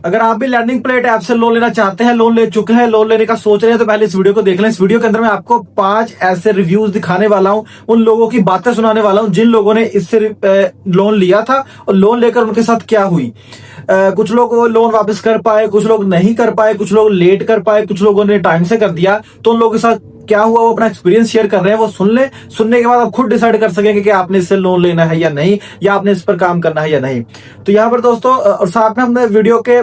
अगर आप भी लैंडिंग प्लेट ऐप से लोन लेना चाहते हैं, लोन ले चुके हैं, लोन लेने का सोच रहे हैं, तो पहले इस वीडियो को देख लें। इस वीडियो के अंदर मैं आपको 5 ऐसे रिव्यूज दिखाने वाला हूं, उन लोगों की बातें सुनाने वाला हूं जिन लोगों ने इससे लोन लिया था और लोन लेकर उनके साथ क्या हुई। कुछ लोग वो लोन वापस कर पाए, कुछ लोग नहीं कर पाए, कुछ लोग लेट कर पाए, कुछ लोगों ने टाइम से कर दिया। तो उन लोगों के साथ क्या हुआ वो अपना एक्सपीरियंस शेयर कर रहे हैं, वो सुन ले। सुनने के बाद आप खुद डिसाइड कर सकेंगे कि आपने इससे लोन लेना है या नहीं, या आपने इस पर काम करना है या नहीं। तो यहाँ पर दोस्तों, और साथ में हमने वीडियो के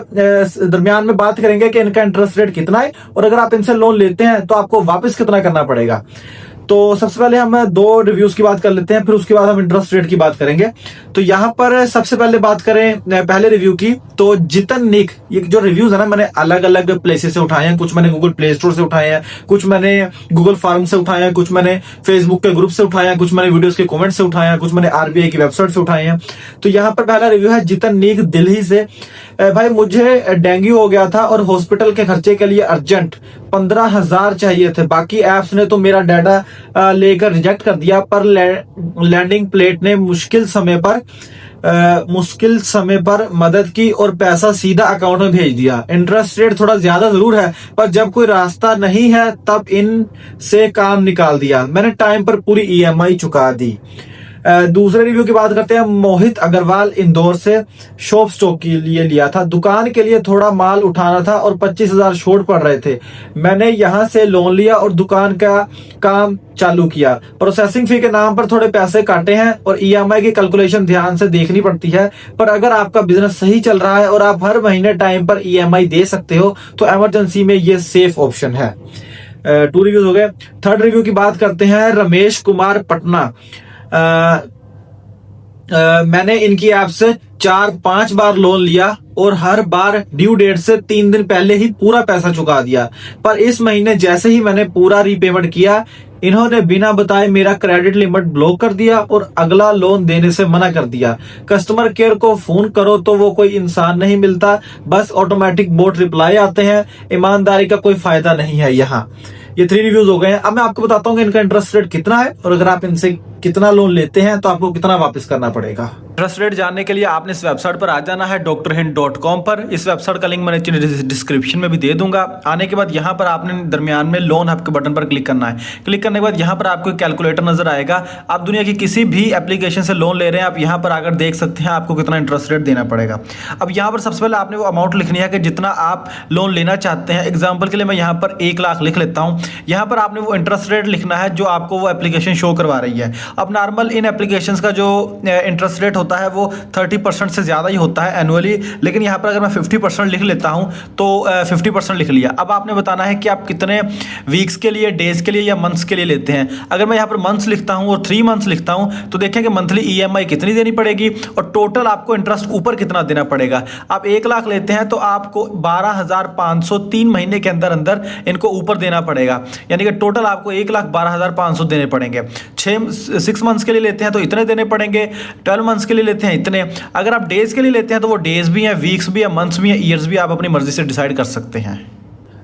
दरमियान में बात करेंगे कि इनका इंटरेस्ट रेट कितना है, और अगर आप इनसे लोन लेते हैं तो आपको वापस कितना करना पड़ेगा। तो सबसे पहले हम 2 रिव्यूज की बात कर लेते हैं, फिर उसके बाद हम इंटरेस्ट रेट की बात करेंगे। तो यहाँ पर सबसे पहले बात करें पहले रिव्यू की, तो जितन निक, ये जो रिव्यूज है ना, मैंने अलग अलग प्लेसेस से उठाए हैं। कुछ मैंने गूगल प्ले स्टोर से उठाए हैं, कुछ मैंने गूगल फॉर्म से उठाए हैं, कुछ मैंने फेसबुक के ग्रुप से उठाए हैं, कुछ मैंने वीडियोस के कमेंट से उठाए हैं, कुछ मैंने आरबीआई की वेबसाइट से उठाए हैं। तो यहाँ पर पहला रिव्यू है जितन निक दिल्ली से। भाई, मुझे डेंगू हो गया था और हॉस्पिटल के खर्चे के लिए अर्जेंट 15,000 चाहिए थे। बाकी एप्स ने तो मेरा डाटा लेकर रिजेक्ट कर दिया, पर लैंडिंग प्लेट ने मुश्किल समय पर मदद की और पैसा सीधा अकाउंट में भेज दिया। इंटरेस्ट रेट थोड़ा ज्यादा जरूर है, पर जब कोई रास्ता नहीं है तब इन से काम निकाल दिया। मैंने टाइम पर पूरी ईएमआई चुका दी। दूसरे रिव्यू की बात करते हैं। मोहित अग्रवाल इंदौर से। शॉप स्टॉक के लिए लिया था, दुकान के लिए थोड़ा माल उठाना था और 25,000 शॉर्ट पड़ रहे थे। मैंने यहां से लोन लिया और दुकान का काम चालू किया। प्रोसेसिंग फी के नाम पर थोड़े पैसे काटे हैं और ईएमआई की कैलकुलेशन ध्यान से देखनी पड़ती है। पर अगर आपका बिजनेस सही चल रहा है और आप हर महीने टाइम पर ईएमआई दे सकते हो तो इमरजेंसी में ये सेफ ऑप्शन है। 2 रिव्यूज हो गए। थर्ड रिव्यू की बात करते हैं। रमेश कुमार पटना। मैंने इनकी ऐप से 4-5 बार लोन लिया और हर बार ड्यू डेट से 3 दिन पहले ही पूरा पैसा चुका दिया। पर इस महीने जैसे ही मैंने पूरा रीपेमेंट किया, इन्होंने बिना बताए मेरा क्रेडिट लिमिट ब्लॉक कर दिया और अगला लोन देने से मना कर दिया। कस्टमर केयर को फोन करो तो वो कोई इंसान नहीं मिलता, बस ऑटोमेटिक बोट रिप्लाई आते हैं। ईमानदारी का कोई फायदा नहीं है यहाँ। ये 3 रिव्यूज हो गए हैं। अब मैं आपको बताता हूँ कि इनका इंटरेस्ट रेट कितना है और अगर आप इनसे कितना लोन लेते हैं तो आपको कितना वापस करना पड़ेगा। इंटरेस्ट रेट जानने के लिए आपने इस वेबसाइट पर आ जाना है, drhint.com पर। इस वेबसाइट का लिंक मैंने डिस्क्रिप्शन में भी दे दूंगा। आने के बाद यहाँ पर आपने दरमियान में लोन हब के बटन पर क्लिक करना है। क्लिक करने के बाद यहाँ पर आपको कैलकुलेटर नजर आएगा। आप दुनिया की किसी भी एप्लीकेशन से लोन ले रहे हैं, आप यहाँ पर आकर देख सकते हैं आपको कितना इंटरेस्ट रेट देना पड़ेगा। अब यहाँ पर सबसे पहले आपने वो अमाउंट लिखनी है कि जितना आप लोन लेना चाहते हैं। एग्जाम्पल के लिए मैं यहाँ पर 1 लाख लिख लेता हूँ। यहाँ पर आपने वो इंटरेस्ट रेट लिखना है जो आपको वो एप्लीकेशन शो करवा रही है। अब नॉर्मल इन एप्लीकेशंस का जो इंटरेस्ट रेट होता है वो 30% से ज़्यादा ही होता है एनुअली, लेकिन यहाँ पर अगर मैं 50% लिख लेता हूँ तो 50% लिख लिया। अब आपने बताना है कि आप कितने वीक्स के लिए, डेज के लिए या मंथ्स के लिए लेते हैं। अगर मैं यहाँ पर मंथ्स लिखता हूँ और 3 मंथ्स लिखता हूँ तो देखें कि मंथली ईएमआई कितनी देनी पड़ेगी और टोटल आपको इंटरेस्ट ऊपर कितना देना पड़ेगा। आप 1 लाख लेते हैं तो आपको 12,500 3 महीने के अंदर अंदर इनको ऊपर देना पड़ेगा, यानी कि टोटल आपको 1,12,500 देने पड़ेंगे। 6 मंथ्स के लिए लेते हैं तो इतने देने पड़ेंगे, 12 मंथ्स के लिए लेते हैं इतने। अगर आप डेज के लिए लेते हैं तो वो डेज भी हैं, वीक्स भी हैं, मंथ्स भी हैं, ईयर्स भी, आप अपनी मर्जी से डिसाइड कर सकते हैं।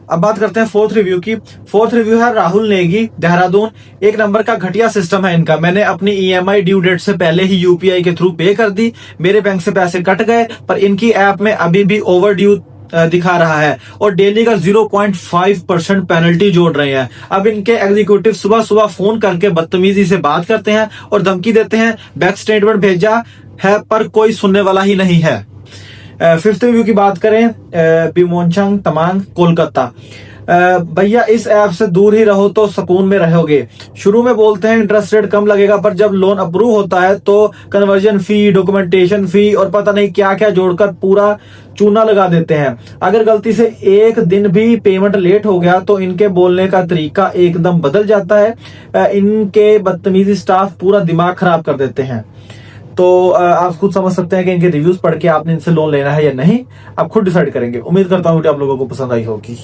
अब बात करते हैं 4th रिव्यू की। 4th रिव्यू है राहुल नेगी, देहरादून। 1 नंबर का घटिया सिस्टम है इनका। मैंने अपनी ईएमआई ड्यू डेट से पहले ही यूपीआई के थ्रू पे कर दी, मेरे बैंक से पैसे कट गए, पर इनकी ऐप में अभी भी ओवर ड्यू दिखा रहा है और डेली का 0.5% पेनल्टी जोड़ रहे हैं। अब इनके एग्जीक्यूटिव सुबह सुबह फोन करके बदतमीजी से बात करते हैं और धमकी देते हैं। बैंक स्टेटमेंट भेजा है पर कोई सुनने वाला ही नहीं है। 5th रिव्यू की बात करें। बिमोनचंग तमांग, कोलकाता। भैया, इस ऐप से दूर ही रहो तो सुकून में रहोगे। शुरू में बोलते हैं इंटरेस्ट रेट कम लगेगा, पर जब लोन अप्रूव होता है तो कन्वर्जन फी, डॉक्यूमेंटेशन फी और पता नहीं क्या क्या जोड़कर पूरा चूना लगा देते हैं। अगर गलती से 1 दिन भी पेमेंट लेट हो गया तो इनके बोलने का तरीका एकदम बदल जाता है। इनके बदतमीजी स्टाफ पूरा दिमाग खराब कर देते हैं। तो आप खुद समझ सकते हैं कि इनके रिव्यूज पढ़ के आपने इनसे लोन लेना है या नहीं। आप खुद डिसाइड करेंगे। उम्मीद करता हूँ कि आप लोगों को पसंद आई होगी।